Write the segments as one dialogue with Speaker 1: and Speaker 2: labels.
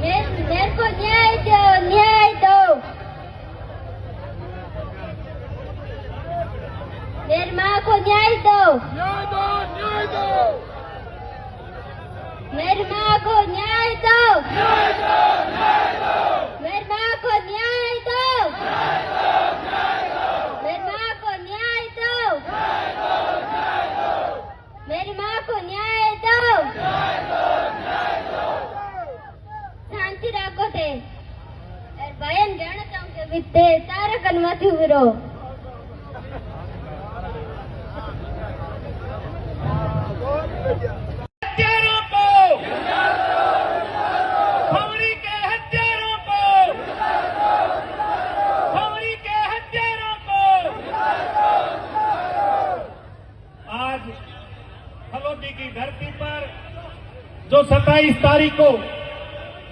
Speaker 1: मेरे को न्याय दो, न्याय दो। मेरी माँ को न्याय दो,
Speaker 2: न्याय दो, न्याय दो।
Speaker 1: मेरी माँ को न्याय दो,
Speaker 2: न्याय दो, न्याय दो।
Speaker 1: मेरी माँ को न्याय दो,
Speaker 2: न्याय दो, न्याय दो।
Speaker 1: मेरी माँ को न्याय दो,
Speaker 2: न्याय दो, न्याय दो।
Speaker 1: मेरी माँ को न्याय दो।
Speaker 2: न्याय दो, न्याय दो।
Speaker 1: शांति राखो थे भयन गणता के वित्ते तारा कनवाती विरो
Speaker 2: हत्यारों को, खौरी के हत्यारों को, खौरी के हत्यारों को। आज फलोदी की धरती पर जो 27 तारीख को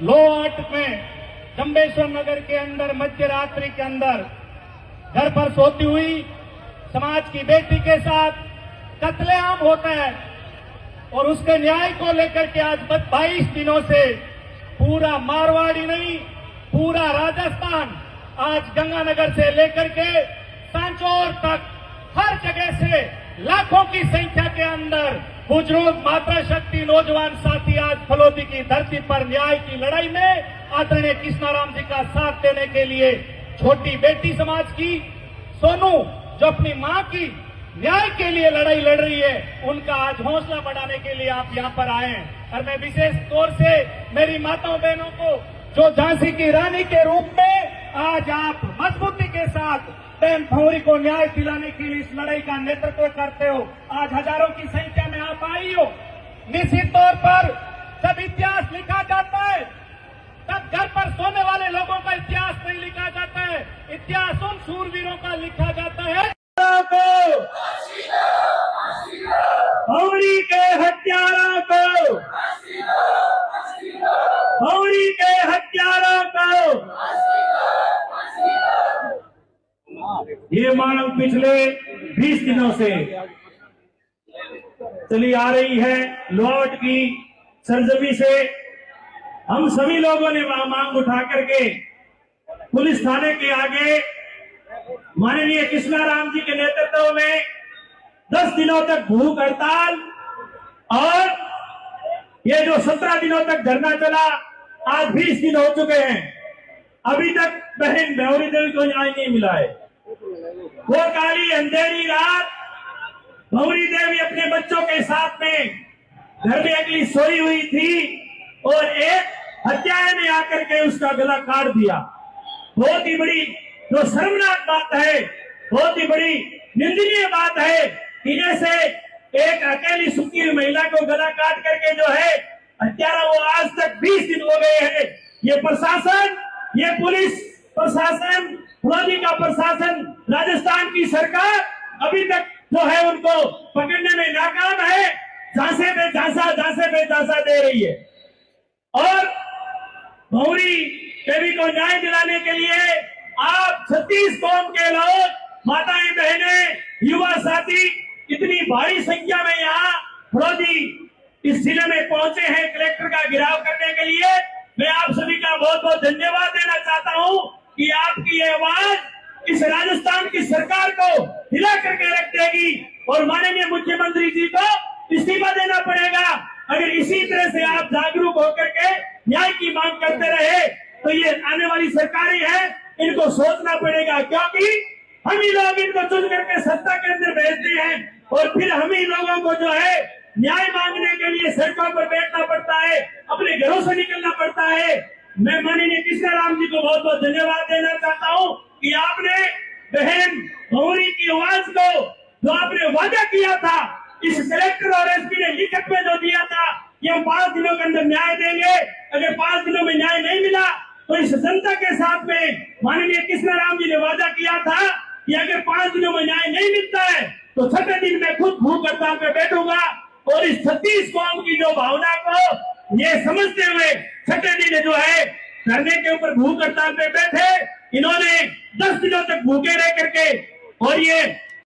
Speaker 2: लोहाट में जंबेश्वर नगर के अंदर मध्य रात्रि के अंदर घर पर सोती हुई समाज की बेटी के साथ कत्लेआम होता है और उसके न्याय को लेकर के आज 22 दिनों से पूरा मारवाड़ी नहीं पूरा राजस्थान आज गंगानगर से लेकर के सांचौर तक हर जगह से लाखों की संख्या के अंदर बुजुर्ग माता शक्ति नौजवान साथी आज फलोदी की धरती पर न्याय की लड़ाई में आदरणीय कृष्णाराम जी का साथ देने के लिए छोटी बेटी समाज की सोनू जो अपनी मां की न्याय के लिए लड़ाई लड़ रही है उनका आज हौसला बढ़ाने के लिए आप यहां पर आए हैं। और मैं विशेष तौर से मेरी माताओं बहनों को जो झांसी की रानी के रूप में आज आप मजबूती के साथ बहन भंवरी को न्याय दिलाने के लिए इस लड़ाई का नेतृत्व करते हो, आज हजारों की संख्या में आप आई हो। निश्चित तौर पर जब इतिहास लिखा जाता है तब घर पर सोने वाले लोगों का इतिहास नहीं लिखा जाता है, इतिहास उन शूरवीरों का लिखा जाता है को भंवरी के हत्यारों को, भंवरी के हत्यारों को। ये मांग पिछले 20 दिनों से चली आ रही है। लोहाट की सरजमी से हम सभी लोगों ने वहां मांग उठा करके पुलिस थाने के आगे माननीय कृष्णाराम जी के नेतृत्व में 10 दिनों तक भूख हड़ताल और ये जो 17 दिनों तक धरना चला, आज 20 दिन हो चुके हैं, अभी तक बहन भंवरी देवी को न्याय नहीं मिला है। वो काली अंधेरी रात भंवरी देवी अपने बच्चों के साथ में घर में अकेली सोई हुई थी और एक हत्यारे ने आकर के उसका गला काट दिया। बहुत ही बड़ी जो शर्मनाक बात है, बहुत ही बड़ी निंदनीय बात है कि जैसे एक अकेली सुखी हुई महिला को गला काट करके जो है हत्यारा वो आज तक 20 दिन हो गए हैं। ये प्रशासन, ये पुलिस प्रशासन, फौजी का प्रशासन, राजस्थान की सरकार अभी तक जो है उनको पकड़ने में नाकाम है, झांसे पे झांसा दे रही है। और भंवरी देवी को न्याय दिलाने के लिए आप 36 कौम के लोग, माताएं बहनें, युवा साथी इतनी भारी संख्या में यहाँ फलोदी इस जिले में पहुंचे हैं कलेक्टर का घेराव करने के लिए। मैं आप सभी का बहुत बहुत धन्यवाद देना चाहता हूं कि आपकी ये आवाज इस राजस्थान की सरकार को हिला करके रख देगी और माननीय मुख्यमंत्री जी को इस्तीफा देना पड़ेगा। अगर इसी तरह से आप जागरूक होकर के न्याय की मांग करते रहे तो ये आने वाली सरकारें हैं, इनको सोचना पड़ेगा, क्योंकि हम ही लोग इनको चुन करके सत्ता के अंदर भेजते हैं और फिर हम ही लोगों को जो है न्याय मांगने के लिए सड़कों पर बैठना पड़ता है, अपने घरों से निकलना पड़ता है। मैं माननीय कृष्णाराम जी को बहुत बहुत धन्यवाद देना चाहता हूँ कि आपने बहन भंवरी की आवाज को जो आपने वादा किया था, इस कलेक्टर और एसपी ने लिखित में जो दिया था कि हम 5 दिनों के अंदर न्याय देंगे, अगर 5 दिनों में न्याय नहीं मिला तो इस जनता के साथ में माननीय कृष्णाराम जी ने वादा किया था कि अगर 5 दिनों में न्याय नहीं मिलता है तो 6ठे दिन में खुद भूख हड़ताल पे बैठूंगा। और इस 36 कौम की जो भावना को ये समझते हुए 6ठे दिन जो है धरने के ऊपर भूख हड़ताल पे बैठे, इन्होंने 10 दिनों तक भूखे रह करके और ये